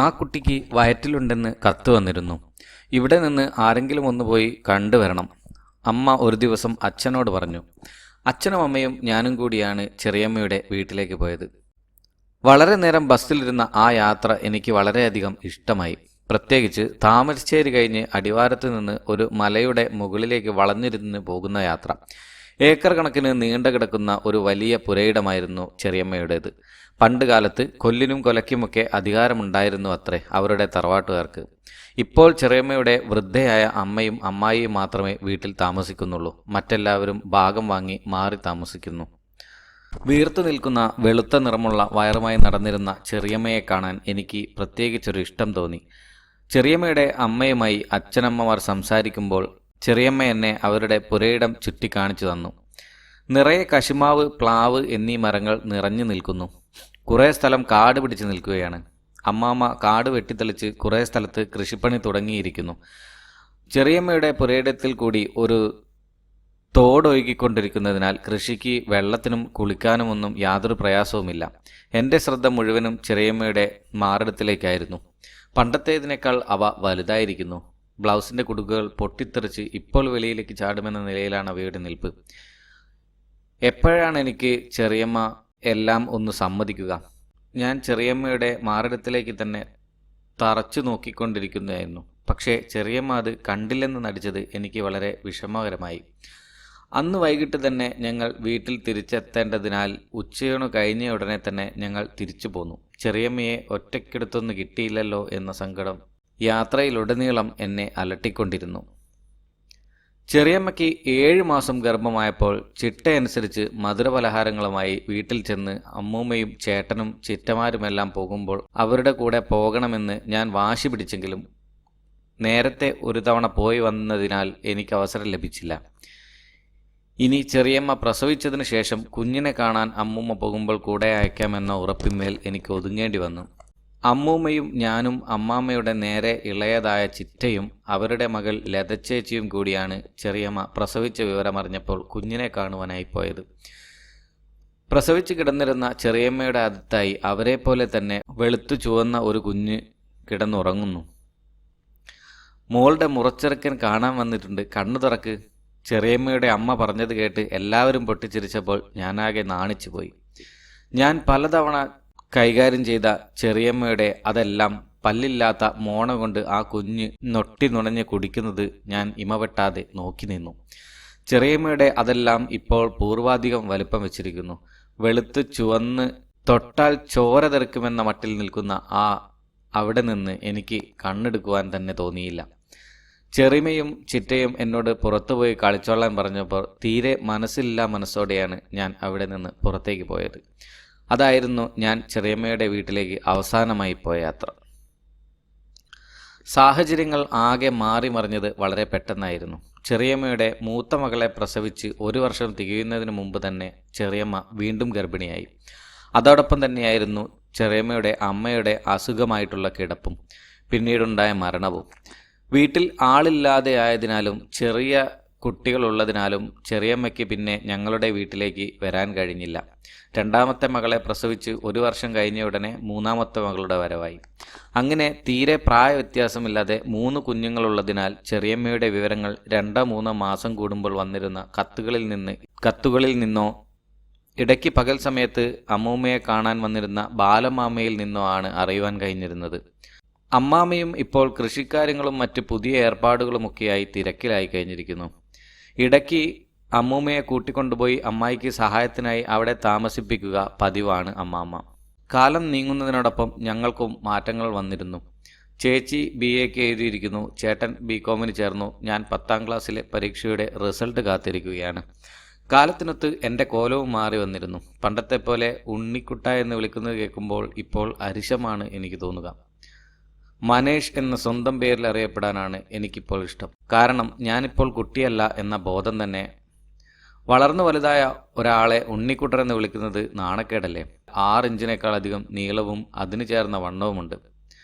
ആ കുട്ടിക്ക് വയറ്റിലുണ്ടെന്ന് കത്ത് വന്നിരുന്നു. ഇവിടെ നിന്ന് ആരെങ്കിലും ഒന്ന് പോയി കണ്ടുവരണം. അമ്മ ഒരു ദിവസം അച്ഛനോട് പറഞ്ഞു. അച്ഛനും അമ്മയും ഞാനും കൂടിയാണ് ചെറിയമ്മയുടെ വീട്ടിലേക്ക് പോയത്. വളരെ നേരം ബസ്സിലിരുന്ന ആ യാത്ര എനിക്ക് വളരെയധികം ഇഷ്ടമായി. പ്രത്യേകിച്ച് താമരശ്ശേരി കഴിഞ്ഞ് അടിവാരത്ത് നിന്ന് ഒരു മലയുടെ മുകളിലേക്ക് വളഞ്ഞിരുന്ന് പോകുന്ന യാത്ര. ഏക്കർ കണക്കിന് നീണ്ടു കിടക്കുന്ന ഒരു വലിയ പുരയിടമായിരുന്നു ചെറിയമ്മയുടേത്. പണ്ട് കാലത്ത് കൊല്ലിനും കൊലയ്ക്കുമൊക്കെ അധികാരമുണ്ടായിരുന്നു അത്രേ അവരുടെ തറവാട്ടുകാർക്ക്. ഇപ്പോൾ ചെറിയമ്മയുടെ വൃദ്ധയായ അമ്മയും അമ്മായിയും മാത്രമേ വീട്ടിൽ താമസിക്കുന്നുള്ളൂ. മറ്റെല്ലാവരും ഭാഗം വാങ്ങി മാറി താമസിക്കുന്നു. വീർത്തു നിൽക്കുന്ന വെളുത്ത നിറമുള്ള വയറുമായി നടന്നിരുന്ന ചെറിയമ്മയെ കാണാൻ എനിക്ക് പ്രത്യേകിച്ചൊരു ഇഷ്ടം തോന്നി. ചെറിയമ്മയുടെ അമ്മയുമായി അച്ഛനമ്മമാർ സംസാരിക്കുമ്പോൾ ചെറിയമ്മ എന്നെ അവരുടെ പുരയിടം ചുറ്റിക്കാണിച്ചു തന്നു. നിറയെ കശുമാവ്, പ്ലാവ് എന്നീ മരങ്ങൾ നിറഞ്ഞു നിൽക്കുന്നു. കുറേ സ്ഥലം കാട് പിടിച്ച് നിൽക്കുകയാണ്. അമ്മാമ്മ കാട് വെട്ടിത്തെളിച്ച് കുറേ സ്ഥലത്ത് കൃഷിപ്പണി തുടങ്ങിയിരിക്കുന്നു. ചെറിയമ്മയുടെ പുരയിടത്തിൽ കൂടി ഒരു തോടൊഴുകിക്കൊണ്ടിരിക്കുന്നതിനാൽ കൃഷിക്ക് വെള്ളത്തിനും കുളിക്കാനുമൊന്നും യാതൊരു പ്രയാസവുമില്ല. എൻ്റെ ശ്രദ്ധ മുഴുവനും ചെറിയമ്മയുടെ മാറിടത്തിലേക്കായിരുന്നു. പണ്ടത്തേതിനേക്കാൾ അവ വലുതായിരിക്കുന്നു. ബ്ലൗസിൻ്റെ കുടുക്കുകൾ പൊട്ടിത്തെറിച്ച് ഇപ്പോൾ വെളിയിലേക്ക് ചാടുമെന്ന നിലയിലാണ് അവയുടെ നിൽപ്പ്. എപ്പോഴാണ് എനിക്ക് ചെറിയമ്മ എല്ലാം ഒന്ന് സമ്മതിക്കുക? ഞാൻ ചെറിയമ്മയുടെ മാറിടത്തിലേക്ക് തന്നെ തറച്ചു നോക്കിക്കൊണ്ടിരിക്കുന്നതായിരുന്നു. പക്ഷേ ചെറിയമ്മ അത് കണ്ടില്ലെന്ന് നടിച്ചത് എനിക്ക് വളരെ വിഷമകരമായി. അന്ന് വൈകിട്ട് തന്നെ ഞങ്ങൾ വീട്ടിൽ തിരിച്ചെത്തേണ്ടതിനാൽ ഉച്ചയൂണ് കഴിഞ്ഞ ഉടനെ തന്നെ ഞങ്ങൾ തിരിച്ചു പോന്നു. ചെറിയമ്മയെ ഒറ്റയ്ക്കെടുത്തൊന്ന് കിട്ടിയില്ലല്ലോ എന്ന സങ്കടം യാത്രയിലുടനീളം എന്നെ അലട്ടിക്കൊണ്ടിരുന്നു. ചെറിയമ്മയ്ക്ക് 7 മാസം ഗർഭമായപ്പോൾ ചിട്ടയനുസരിച്ച് മധുരപലഹാരങ്ങളുമായി വീട്ടിൽ ചെന്ന് അമ്മൂമ്മയും ചേട്ടനും ചിറ്റമാരുമെല്ലാം പോകുമ്പോൾ അവരുടെ കൂടെ പോകണമെന്ന് ഞാൻ വാശി പിടിച്ചെങ്കിലും നേരത്തെ ഒരു തവണ പോയി വന്നതിനാൽ എനിക്ക് അവസരം ലഭിച്ചില്ല. ഇനി ചെറിയമ്മ പ്രസവിച്ചതിന് ശേഷം കുഞ്ഞിനെ കാണാൻ അമ്മൂമ്മ പോകുമ്പോൾ കൂടെ അയക്കാമെന്ന ഉറപ്പിന്മേൽ എനിക്ക് ഒതുങ്ങേണ്ടി വന്നു. അമ്മൂമ്മയും ഞാനും അമ്മാമ്മയുടെ നേരെ ഇളയതായ ചിറ്റയും അവരുടെ മകൾ ലതച്ചേച്ചിയും കൂടിയാണ് ചെറിയമ്മ പ്രസവിച്ച വിവരമറിഞ്ഞപ്പോൾ കുഞ്ഞിനെ കാണുവാനായി പോയത്. പ്രസവിച്ച് കിടന്നിരുന്ന ചെറിയമ്മയുടെ അടുത്തായി അവരെ പോലെ തന്നെ വെളുത്തു ചുവന്ന ഒരു കുഞ്ഞ് കിടന്നുറങ്ങുന്നു. മോളുടെ മുറച്ചെറുക്കൻ കാണാൻ വന്നിട്ടുണ്ട്, കണ്ണു തുറക്ക്. ചെറിയമ്മയുടെ അമ്മ പറഞ്ഞത് കേട്ട് എല്ലാവരും പൊട്ടിച്ചിരിച്ചപ്പോൾ ഞാനാകെ നാണിച്ചുപോയി. ഞാൻ പലതവണ കൈകാര്യം ചെയ്ത ചെറിയമ്മയുടെ അതെല്ലാം പല്ലില്ലാത്ത മോണ കൊണ്ട് ആ കുഞ്ഞ് നൊട്ടി നുണഞ്ഞ് കുടിക്കുന്നത് ഞാൻ ഇമവെട്ടാതെ നോക്കി നിന്നു. ചെറിയമ്മയുടെ അതെല്ലാം ഇപ്പോൾ പൂർവാധികം വലുപ്പം വെച്ചിരിക്കുന്നു. വെളുത്ത് ചുവന്ന് തൊട്ടാൽ ചോര തെറിക്കുമെന്ന മട്ടിൽ നിൽക്കുന്ന അവിടെ നിന്ന് എനിക്ക് കണ്ണെടുക്കുവാൻ തന്നെ തോന്നിയില്ല. ചെറിയമ്മയും ചിറ്റയും എന്നോട് പുറത്തുപോയി കളിച്ചോളാൻ പറഞ്ഞപ്പോൾ തീരെ മനസ്സില്ലാ മനസ്സോടെയാണ് ഞാൻ അവിടെ നിന്ന് പുറത്തേക്ക് പോയത്. അതായിരുന്നു ഞാൻ ചെറിയമ്മയുടെ വീട്ടിലേക്ക് അവസാനമായി പോയ യാത്ര. സാഹചര്യങ്ങൾ ആകെ മാറി മറിഞ്ഞത് വളരെ പെട്ടെന്നായിരുന്നു. ചെറിയമ്മയുടെ മൂത്ത മകളെ പ്രസവിച്ച് 1 വർഷം തികയുന്നതിന് മുമ്പ് തന്നെ ചെറിയമ്മ വീണ്ടും ഗർഭിണിയായി. അതോടൊപ്പം തന്നെയായിരുന്നു ചെറിയമ്മയുടെ അമ്മയുടെ അസുഖമായിട്ടുള്ള കിടപ്പും പിന്നീടുണ്ടായ മരണവും. വീട്ടിൽ ആളില്ലാതെ ആയതിനാലും ചെറിയ കുട്ടികളുള്ളതിനാലും ചെറിയമ്മയ്ക്ക് പിന്നെ ഞങ്ങളുടെ വീട്ടിലേക്ക് വരാൻ കഴിഞ്ഞില്ല. 2ാമത്തെ മകളെ പ്രസവിച്ച് 1 വർഷം കഴിഞ്ഞ ഉടനെ 3ാമത്തെ മകളുടെ വരവായി. അങ്ങനെ തീരെ പ്രായ വ്യത്യാസമില്ലാതെ 3 കുഞ്ഞുങ്ങളുള്ളതിനാൽ ചെറിയമ്മയുടെ വിവരങ്ങൾ 2-3 മാസം കൂടുമ്പോൾ വന്നിരുന്ന കത്തുകളിൽ നിന്നോ ഇടയ്ക്ക് പകൽ സമയത്ത് അമ്മൂമ്മയെ കാണാൻ വന്നിരുന്ന ബാലമാമയിൽ നിന്നോ ആണ് അറിയുവാൻ കഴിഞ്ഞിരുന്നത്. അമ്മാമ്മയും ഇപ്പോൾ കൃഷിക്കാര്യങ്ങളും മറ്റ് പുതിയ ഏർപ്പാടുകളുമൊക്കെയായി തിരക്കിലായി കഴിഞ്ഞിരിക്കുന്നു. ഇടയ്ക്ക് അമ്മൂമ്മയെ കൂട്ടിക്കൊണ്ടുപോയി അമ്മായിക്ക് സഹായത്തിനായി അവിടെ താമസിപ്പിക്കുക പതിവാണ് അമ്മാമ്മ. കാലം നീങ്ങുന്നതിനോടൊപ്പം ഞങ്ങൾക്കും മാറ്റങ്ങൾ വന്നിരുന്നു. ചേച്ചി BA-ക്ക് എഴുതിയിരിക്കുന്നു, ചേട്ടൻ BCom-ന് ചേർന്നു. ഞാൻ 10ാം ക്ലാസ്സിലെ പരീക്ഷയുടെ റിസൾട്ട് കാത്തിരിക്കുകയാണ്. കാലത്തിനൊത്ത് എൻ്റെ കോലവും മാറി വന്നിരുന്നു. പണ്ടത്തെ പോലെ ഉണ്ണിക്കുട്ട എന്ന് വിളിക്കുന്നത് കേൾക്കുമ്പോൾ ഇപ്പോൾ അരിശമാണ് എനിക്ക് തോന്നുക. മനേഷ് എന്ന സ്വന്തം പേരിൽ അറിയപ്പെടാനാണ് എനിക്കിപ്പോൾ ഇഷ്ടം. കാരണം ഞാനിപ്പോൾ കുട്ടിയല്ല എന്ന ബോധം തന്നെ. വളർന്നു വലുതായ ഒരാളെ ഉണ്ണിക്കുട്ടൻ എന്ന് വിളിക്കുന്നത് നാണക്കേടല്ലേ? 6 ഇഞ്ചിനേക്കാളധികം നീളവും അതിന് ചേർന്ന വണ്ണവുമുണ്ട്.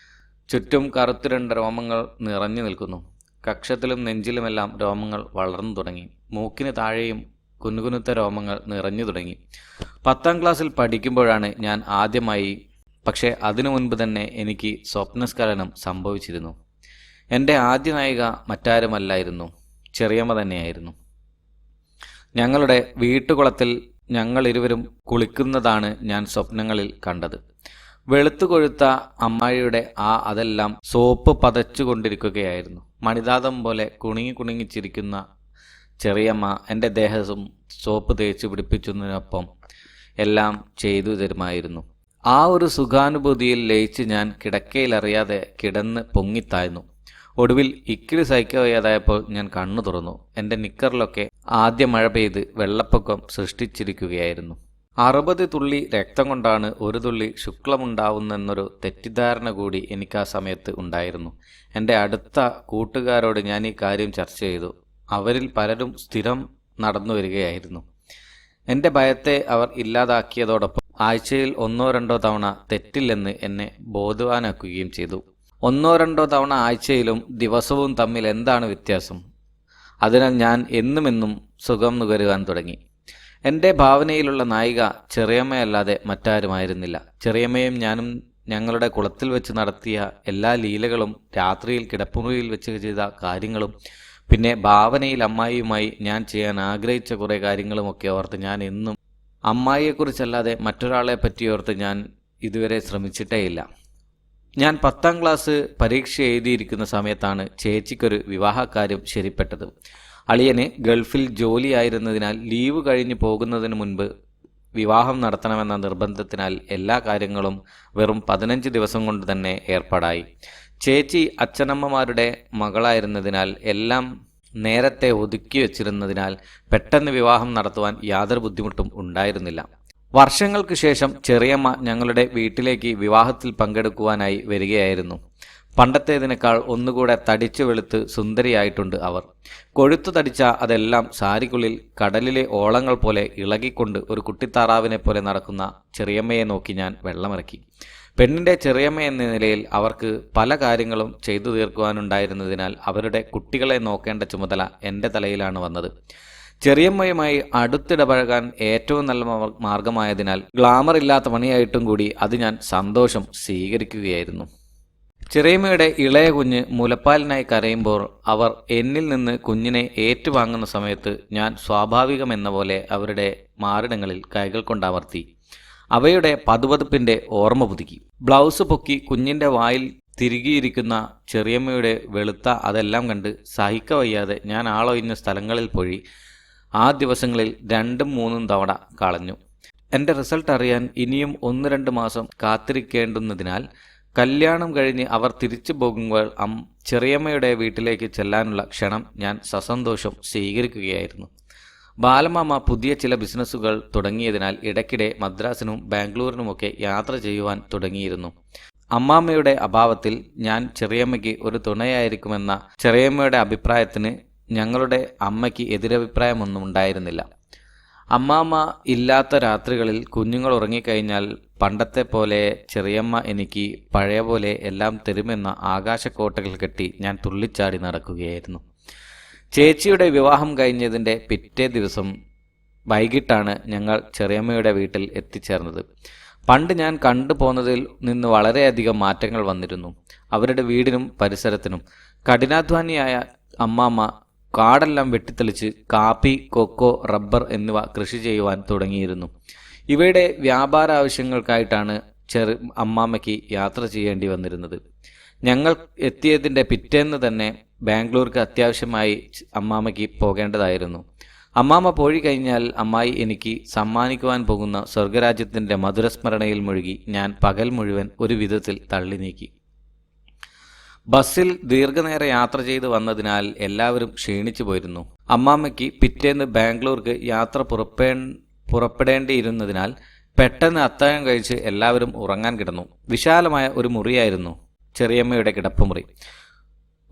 ചുറ്റും കറുത്ത് 2 രോമങ്ങൾ നിറഞ്ഞു നിൽക്കുന്നു. കക്ഷത്തിലും നെഞ്ചിലുമെല്ലാം രോമങ്ങൾ വളർന്നു തുടങ്ങി. മൂക്കിന് താഴെയും കുനുകുനുത്ത രോമങ്ങൾ നിറഞ്ഞു തുടങ്ങി. 10ാം ക്ലാസ്സിൽ പഠിക്കുമ്പോഴാണ് ഞാൻ ആദ്യമായി പക്ഷേ അതിനു മുൻപ് തന്നെ എനിക്ക് സ്വപ്നസ്ഖലനം സംഭവിച്ചിരുന്നു. എൻ്റെ ആദ്യ നായിക മറ്റാരുമല്ലായിരുന്നു, ചെറിയമ്മ തന്നെയായിരുന്നു. ഞങ്ങളുടെ വീട്ടുകുളത്തിൽ ഞങ്ങളിരുവരും കുളിക്കുന്നതാണ് ഞാൻ സ്വപ്നങ്ങളിൽ കണ്ടത്. വെളുത്തുകൊഴുത്ത അമ്മായിയുടെ അതെല്ലാം സോപ്പ് പതച്ചുകൊണ്ടിരിക്കുകയായിരുന്നു. മണിനാഥം പോലെ കുണുങ്ങി കുണുങ്ങിച്ചിരിക്കുന്ന ചെറിയമ്മ എൻ്റെ ദേഹത്തും സോപ്പ് തേച്ച് പിടിപ്പിച്ചതിനൊപ്പം എല്ലാം ചെയ്തു തരുമായിരുന്നു. ആ ഒരു സുഖാനുഭൂതിയിൽ ലയിച്ച് ഞാൻ കിടക്കയിലറിയാതെ കിടന്ന് പൊങ്ങിത്താഴ്ന്നു. ഒടുവിൽ ഇക്കിളി സഹിക്കാൻ വയ്യാതായപ്പോൾ ഞാൻ കണ്ണു തുറന്നു. എൻ്റെ നിക്കറിലൊക്കെ ആദ്യ മഴ പെയ്ത് വെള്ളപ്പൊക്കം സൃഷ്ടിച്ചിരിക്കുകയായിരുന്നു. 60 തുള്ളി രക്തം കൊണ്ടാണ് ഒരു തുള്ളി ശുക്ലമുണ്ടാവുന്നെന്നൊരു തെറ്റിദ്ധാരണ കൂടി എനിക്ക് ആ സമയത്ത് ഉണ്ടായിരുന്നു. എൻ്റെ അടുത്ത കൂട്ടുകാരോട് ഞാൻ ഈ കാര്യം ചർച്ച ചെയ്തു. അവരിൽ പലരും സ്ഥിരം നടന്നു വരികയായിരുന്നു. എൻ്റെ ഭയത്തെ അവർ ഇല്ലാതാക്കിയതോടൊപ്പം ആഴ്ചയിൽ 1-2 തവണ തെറ്റില്ലെന്ന് എന്നെ ബോധവാനാക്കുകയും ചെയ്തു. 1-2 തവണ ആഴ്ചയിലും ദിവസവും തമ്മിൽ എന്താണ് വ്യത്യാസം? അതിനാൽ ഞാൻ എന്നുമെന്നും സുഖം നുകരുവാൻ തുടങ്ങി. എൻ്റെ ഭാവനയിലുള്ള നായിക ചെറിയമ്മയല്ലാതെ മറ്റാരുമായിരുന്നില്ല. ചെറിയമ്മയും ഞാനും ഞങ്ങളുടെ കുളത്തിൽ വെച്ച് നടത്തിയ എല്ലാ ലീലകളും, രാത്രിയിൽ കിടപ്പുമുറിയിൽ വെച്ച് ചെയ്ത കാര്യങ്ങളും, പിന്നെ ഭാവനയിൽ അമ്മായിയുമായി ഞാൻ ചെയ്യാൻ ആഗ്രഹിച്ച കുറേ കാര്യങ്ങളുമൊക്കെ ഓർത്ത് ഞാൻ എന്നും അമ്മായിയെക്കുറിച്ചല്ലാതെ മറ്റൊരാളെ പറ്റിയോർത്ത് ഞാൻ ഇതുവരെ ശ്രമിച്ചിട്ടേയില്ല. ഞാൻ 10ാം ക്ലാസ് പരീക്ഷ എഴുതിയിരിക്കുന്ന സമയത്താണ് ചേച്ചിക്കൊരു വിവാഹക്കാര്യം ശരിപ്പെട്ടത്. അളിയന് ഗൾഫിൽ ജോലിയായിരുന്നതിനാൽ ലീവ് കഴിഞ്ഞ് പോകുന്നതിന് മുൻപ് വിവാഹം നടത്തണമെന്ന നിർബന്ധത്തിനാൽ എല്ലാ കാര്യങ്ങളും വെറും 15 ദിവസം കൊണ്ട് തന്നെ ഏർപ്പാടായി. ചേച്ചി അച്ഛനമ്മമാരുടെ മകളായിരുന്നതിനാൽ എല്ലാം നേരത്തെ ഒതുക്കി വെച്ചിരുന്നതിനാൽ പെട്ടെന്ന് വിവാഹം നടത്തുവാൻ യാതൊരു ബുദ്ധിമുട്ടും ഉണ്ടായിരുന്നില്ല. വർഷങ്ങൾക്ക് ശേഷം ചെറിയമ്മ ഞങ്ങളുടെ വീട്ടിലേക്ക് വിവാഹത്തിൽ പങ്കെടുക്കുവാനായി വരികയായിരുന്നു. പണ്ടത്തേതിനേക്കാൾ ഒന്നുകൂടെ തടിച്ചു വെളുത്ത് സുന്ദരിയായിട്ടുണ്ട് അവർ. കൊഴുത്തു തടിച്ച അതെല്ലാം സാരിക്കുള്ളിൽ കടലിലെ ഓളങ്ങൾ പോലെ ഇളകിക്കൊണ്ട് ഒരു കുട്ടിത്താറാവിനെ പോലെ നടക്കുന്ന ചെറിയമ്മയെ നോക്കി ഞാൻ വെള്ളമിറക്കി. പെണ്ണിൻ്റെ ചെറിയമ്മ എന്ന നിലയിൽ അവർക്ക് പല കാര്യങ്ങളും ചെയ്തു തീർക്കുവാനുണ്ടായിരുന്നതിനാൽ അവരുടെ കുട്ടികളെ നോക്കേണ്ട ചുമതല എൻ്റെ തലയിലാണ് വന്നത്. ചെറിയമ്മയുമായി അടുത്തിടപഴകാൻ ഏറ്റവും നല്ല മാർഗമായതിനാൽ ഗ്ലാമർ ഇല്ലാത്ത പണിയായിട്ടും കൂടി അത് ഞാൻ സന്തോഷം സ്വീകരിക്കുകയായിരുന്നു. ചെറിയമ്മയുടെ ഇളയ കുഞ്ഞ് മുലപ്പാലിനായി കരയുമ്പോൾ അവർ എന്നിൽ നിന്ന് കുഞ്ഞിനെ ഏറ്റുവാങ്ങുന്ന സമയത്ത് ഞാൻ സ്വാഭാവികമെന്ന പോലെ അവരുടെ മാറിടങ്ങളിൽ കൈകൾ കൊണ്ടമർത്തി അവയുടെ പതുപതുപ്പിൻ്റെ ഓർമ്മ പുതുക്കി. ബ്ലൗസ് പൊക്കി കുഞ്ഞിൻ്റെ വായിൽ തിരികിയിരിക്കുന്ന ചെറിയമ്മയുടെ വെളുത്ത അതെല്ലാം കണ്ട് സഹിക്കവയ്യാതെ ഞാൻ ആളൊഴിഞ്ഞ സ്ഥലങ്ങളിൽ പോയി ആ ദിവസങ്ങളിൽ 2-3 തവണ കളഞ്ഞു. എൻ്റെ റിസൾട്ട് അറിയാൻ ഇനിയും 1-2 മാസം കാത്തിരിക്കേണ്ടുന്നതിനാൽ കല്യാണം കഴിഞ്ഞ് അവർ തിരിച്ചു പോകുമ്പോൾ ചെറിയമ്മയുടെ വീട്ടിലേക്ക് ചെല്ലാനുള്ള ക്ഷണം ഞാൻ സസന്തോഷം സ്വീകരിക്കുകയായിരുന്നു. ബാലമാമ പുതിയ ചില ബിസിനസ്സുകൾ തുടങ്ങിയതിനാൽ ഇടയ്ക്കിടെ മദ്രാസിനും ബാംഗ്ലൂരിനുമൊക്കെ യാത്ര ചെയ്യുവാൻ തുടങ്ങിയിരുന്നു. അമ്മാമ്മയുടെ അഭാവത്തിൽ ഞാൻ ചെറിയമ്മയ്ക്ക് ഒരു തുണയായിരിക്കുമെന്ന ചെറിയമ്മയുടെ അഭിപ്രായത്തിന് ഞങ്ങളുടെ അമ്മയ്ക്ക് എതിരഭിപ്രായമൊന്നും ഉണ്ടായിരുന്നില്ല. അമ്മാമ്മ ഇല്ലാത്ത രാത്രികളിൽ കുഞ്ഞുങ്ങൾ ഉറങ്ങിക്കഴിഞ്ഞാൽ പണ്ടത്തെ പോലെ ചെറിയമ്മ എനിക്ക് പഴയ പോലെ എല്ലാം തരുമെന്ന ആകാശക്കോട്ടകൾ കെട്ടി ഞാൻ തുള്ളിച്ചാടി നടക്കുകയായിരുന്നു. ചേച്ചിയുടെ വിവാഹം കഴിഞ്ഞതിൻ്റെ പിറ്റേ ദിവസം വൈകിട്ടാണ് ഞങ്ങൾ ചെറിയമ്മയുടെ വീട്ടിൽ എത്തിച്ചേർന്നത്. പണ്ട് ഞാൻ കണ്ടുപോന്നതിൽ നിന്ന് വളരെയധികം മാറ്റങ്ങൾ വന്നിരുന്നു. അവരുടെ വീടിനും പരിസരത്തിനും. കഠിനാധ്വാനിയായ അമ്മാമ്മ കാടെല്ലാം വെട്ടിത്തെളിച്ച് കാപ്പി, കൊക്കോ, റബ്ബർ എന്നിവ കൃഷി ചെയ്യുവാൻ തുടങ്ങിയിരുന്നു. ഇവയുടെ വ്യാപാര ആവശ്യങ്ങൾക്കായിട്ടാണ് അമ്മാമ്മയ്ക്ക് യാത്ര ചെയ്യേണ്ടി വന്നിരുന്നത്. ഞങ്ങൾ എത്തിയതിൻ്റെ പിറ്റേന്ന് തന്നെ ബാംഗ്ലൂർക്ക് അത്യാവശ്യമായി അമ്മാമ്മയ്ക്ക് പോകേണ്ടതായിരുന്നു. അമ്മാമ്മ പോയി കഴിഞ്ഞാൽ അമ്മായി എനിക്ക് സമ്മാനിക്കുവാൻ പോകുന്ന സ്വർഗരാജ്യത്തിൻ്റെ മധുരസ്മരണയിൽ മുഴുകി ഞാൻ പകൽ മുഴുവൻ ഒരു വിധത്തിൽ തള്ളി നീക്കി. ബസ്സിൽ ദീർഘനേരം യാത്ര ചെയ്ത് വന്നതിനാൽ എല്ലാവരും ക്ഷീണിച്ചു പോയിരുന്നു. അമ്മാമ്മയ്ക്ക് പിറ്റേന്ന് ബാംഗ്ലൂർക്ക് യാത്ര പുറപ്പെടേണ്ടിയിരുന്നതിനാൽ പെട്ടെന്ന് അത്താഴം കഴിച്ച് എല്ലാവരും ഉറങ്ങാൻ കിടന്നു. വിശാലമായ ഒരു മുറിയായിരുന്നു ചെറിയമ്മയുടെ കിടപ്പുമുറി.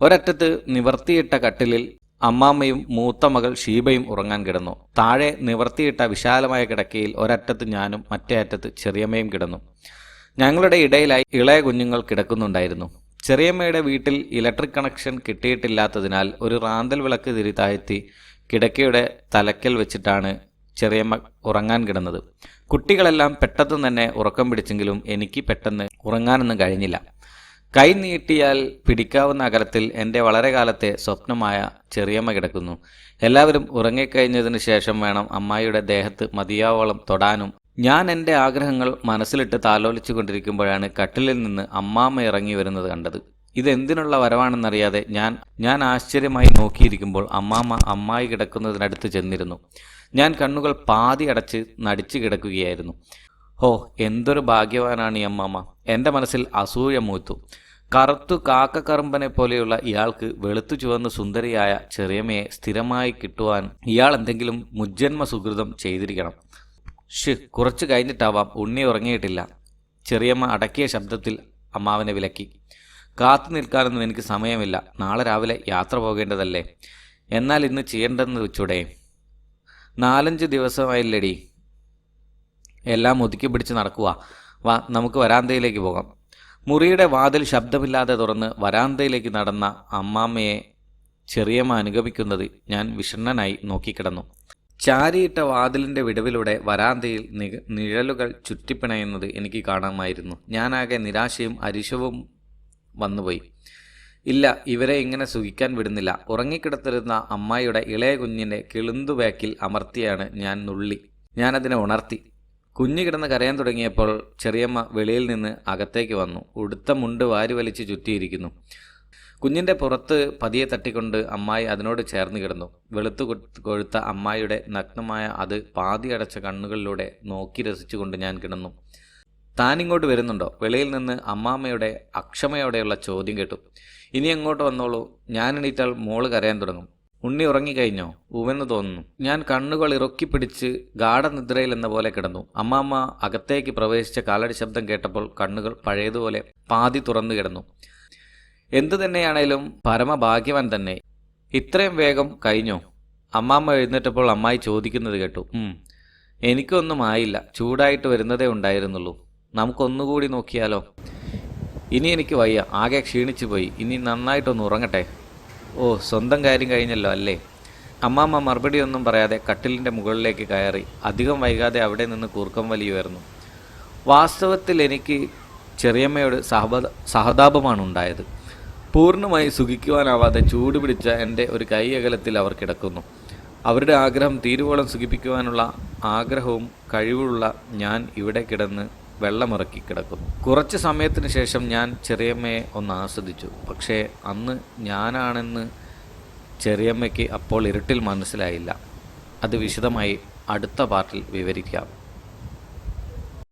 ഒരറ്റത്ത് നിവർത്തിയിട്ട കട്ടിലിൽ അമ്മാമ്മയും മൂത്ത മകൾ ഷീബയും ഉറങ്ങാൻ കിടന്നു. താഴെ നിവർത്തിയിട്ട വിശാലമായ കിടക്കയിൽ ഒരറ്റത്ത് ഞാനും മറ്റേ അറ്റത്ത് ചെറിയമ്മയും കിടന്നു. ഞങ്ങളുടെ ഇടയിലായി ഇളയ കുഞ്ഞുങ്ങൾ കിടക്കുന്നുണ്ടായിരുന്നു. ചെറിയമ്മയുടെ വീട്ടിൽ ഇലക്ട്രിക് കണക്ഷൻ കിട്ടിയിട്ടില്ലാത്തതിനാൽ ഒരു റാന്തൽ വിളക്ക് തിരി താഴ്ത്തി കിടക്കയുടെ തലക്കൽ വെച്ചിട്ടാണ് ചെറിയമ്മ ഉറങ്ങാൻ കിടന്നത്. കുട്ടികളെല്ലാം പെട്ടെന്ന് തന്നെ ഉറക്കം പിടിച്ചെങ്കിലും എനിക്ക് പെട്ടെന്ന് ഉറങ്ങാനൊന്നും കഴിഞ്ഞില്ല. കൈ നീട്ടിയാൽ പിടിക്കാവുന്ന അകലത്തിൽ എൻ്റെ വളരെ കാലത്തെ സ്വപ്നമായ ചെറിയമ്മ കിടക്കുന്നു. എല്ലാവരും ഉറങ്ങിക്കഴിഞ്ഞതിന് ശേഷം വേണം അമ്മായിയുടെ ദേഹത്ത് മതിയാവോളം തൊടാനും. ഞാൻ എൻ്റെ ആഗ്രഹങ്ങൾ മനസ്സിലിട്ട് താലോലിച്ചു കൊണ്ടിരിക്കുമ്പോഴാണ് കട്ടിലിൽ നിന്ന് അമ്മാമ്മ ഇറങ്ങി വരുന്നത് കണ്ടത്. ഇതെന്തിനുള്ള വരവാണെന്നറിയാതെ ഞാൻ ആശ്ചര്യമായി നോക്കിയിരിക്കുമ്പോൾ അമ്മായി കിടക്കുന്നതിനടുത്ത് ചെന്നിരുന്നു. ഞാൻ കണ്ണുകൾ പാതി അടച്ച് നടിച്ചു കിടക്കുകയായിരുന്നു. ഓ, എന്തൊരു ഭാഗ്യവാനാണ് ഈ അമ്മാമ്മ! എൻ്റെ മനസ്സിൽ അസൂയ മൂത്തു. കറുത്തു കാക്കക്കറുമ്പനെ പോലെയുള്ള ഇയാൾക്ക് വെളുത്തു ചുവന്ന് സുന്ദരിയായ ചെറിയമ്മയെ സ്ഥിരമായി കിട്ടുവാൻ ഇയാൾ എന്തെങ്കിലും മുജ്ജന്മ സുഹൃതം ചെയ്തിരിക്കണം. കുറച്ചു കഴിഞ്ഞിട്ടാവാം, ഉണ്ണി ഉറങ്ങിയിട്ടില്ല. ചെറിയമ്മ അടക്കിയ ശബ്ദത്തിൽ അമ്മാവനെ വിലക്കി. കാത്തു നിൽക്കാനൊന്നും എനിക്ക് സമയമില്ല. നാളെ രാവിലെ യാത്ര പോകേണ്ടതല്ലേ? എന്നാൽ ഇന്ന് ചെയ്യേണ്ടെന്ന് വെച്ചൂടെ? 4-5 ദിവസമായില്ലടി. എല്ലാം ഒതുക്കി പിടിച്ച് നടക്കുക. വാ, നമുക്ക് വരാന്തയിലേക്ക് പോകാം. മുറിയുടെ വാതിൽ ശബ്ദമില്ലാതെ തുറന്ന് വരാന്തയിലേക്ക് നടന്ന അമ്മാമ്മയെ ചെറിയമ്മ അനുഗമിക്കുന്നത് ഞാൻ വിഷണ്ണനായി നോക്കിക്കിടന്നു. ചാരിയിട്ട വാതിലിൻ്റെ വിടവിലൂടെ വരാന്തയിൽ നിഴലുകൾ ചുറ്റിപ്പിണയുന്നത് എനിക്ക് കാണാമായിരുന്നു. ഞാനാകെ നിരാശയും അരിശവും വന്നുപോയി. ഇല്ല, ഇവരെ ഇങ്ങനെ സുഖിക്കാൻ വിടുന്നില്ല. ഉറങ്ങിക്കിടത്തിരുന്ന അമ്മായിയുടെ ഇളയ കുഞ്ഞിൻ്റെ കിളുന്തുബാക്കിൽ അമർത്തിയാണ് ഞാൻ നുള്ളി. ഞാനതിനെ ഉണർത്തി. കുഞ്ഞു കിടന്ന് കരയാൻ തുടങ്ങിയപ്പോൾ ചെറിയമ്മ വെളിയിൽ നിന്ന് അകത്തേക്ക് വന്നു. ഉടുത്ത മുണ്ട് വാരി വലിച്ച് ചുറ്റിയിരിക്കുന്നു. കുഞ്ഞിൻ്റെ പുറത്ത് പതിയെ തട്ടിക്കൊണ്ട് അമ്മായി അതിനോട് ചേർന്ന് കിടന്നു. വെളുത്തു കൊഴുത്ത അമ്മായിയുടെ നഗ്നമായ അത് പാതി അടച്ച കണ്ണുകളിലൂടെ നോക്കി രസിച്ചുകൊണ്ട് ഞാൻ കിടന്നു. താനിങ്ങോട്ട് വരുന്നുണ്ടോ? വെളിയിൽ നിന്ന് അമ്മാമ്മയുടെ അക്ഷമയോടെയുള്ള ചോദ്യം കേട്ടു. ഇനി അങ്ങോട്ട് വന്നോളൂ. ഞാൻ എണീറ്റാൽ മോള് കരയാൻ തുടങ്ങും. ഉണ്ണി ഉറങ്ങിക്കഴിഞ്ഞോ? ഉവെന്ന് തോന്നുന്നു. ഞാൻ കണ്ണുകൾ ഇറുക്കി പിടിച്ച് ഗാഠനിദ്രയിൽ എന്ന പോലെ കിടന്നു. അമ്മാമ്മ അകത്തേക്ക് പ്രവേശിച്ച കാലടി ശബ്ദം കേട്ടപ്പോൾ കണ്ണുകൾ പഴയതുപോലെ പാതി തുറന്നു കിടന്നു. എന്തു തന്നെയാണേലും പരമഭാഗ്യവാൻ തന്നെ. ഇത്രയും വേഗം കഴിഞ്ഞോ? അമ്മാമ്മ എഴുന്നേറ്റപ്പോൾ അമ്മായി ചോദിക്കുന്നത് കേട്ടു. എനിക്കൊന്നും ആയില്ല. ചൂടായിട്ട് വരുന്നതേ ഉണ്ടായിരുന്നുള്ളൂ. നമുക്കൊന്നുകൂടി നോക്കിയാലോ? ഇനി എനിക്ക് വയ്യ. ആകെ ക്ഷീണിച്ചു പോയി. ഇനി നന്നായിട്ടൊന്ന് ഉറങ്ങട്ടെ. ഓ, സ്വന്തം കാര്യം കഴിഞ്ഞല്ലോ അല്ലേ? അമ്മാമ്മ മറുപടിയൊന്നും പറയാതെ കട്ടിലിൻ്റെ മുകളിലേക്ക് കയറി. അധികം വൈകാതെ അവിടെ നിന്ന് കൂർക്കം വലിയുയർന്നു. വാസ്തവത്തിൽ എനിക്ക് ചെറിയമ്മയോട് സഹതാപമാണ് ഉണ്ടായത്. പൂർണ്ണമായി സുഖിക്കുവാനാവാതെ ചൂട് പിടിച്ച എൻ്റെ ഒരു കൈ അകലത്തിൽ അവർ കിടക്കുന്നു. അവരുടെ ആഗ്രഹം തീരുവോളം സുഖിപ്പിക്കുവാനുള്ള ആഗ്രഹവും കഴിവുള്ള ഞാൻ ഇവിടെ കിടന്ന് വെള്ളമിറക്കി കിടക്കുന്നു. കുറച്ച് സമയത്തിന് ശേഷം ഞാൻ ചെറിയമ്മയെ ഒന്ന് ആസ്വദിച്ചു. പക്ഷേ അന്ന് ഞാനാണെന്ന് ചെറിയമ്മയ്ക്ക് അപ്പോൾ ഇരുട്ടിൽ മനസ്സിലായില്ല. അത് വിശദമായി അടുത്ത പാർട്ടിൽ വിവരിക്കാം.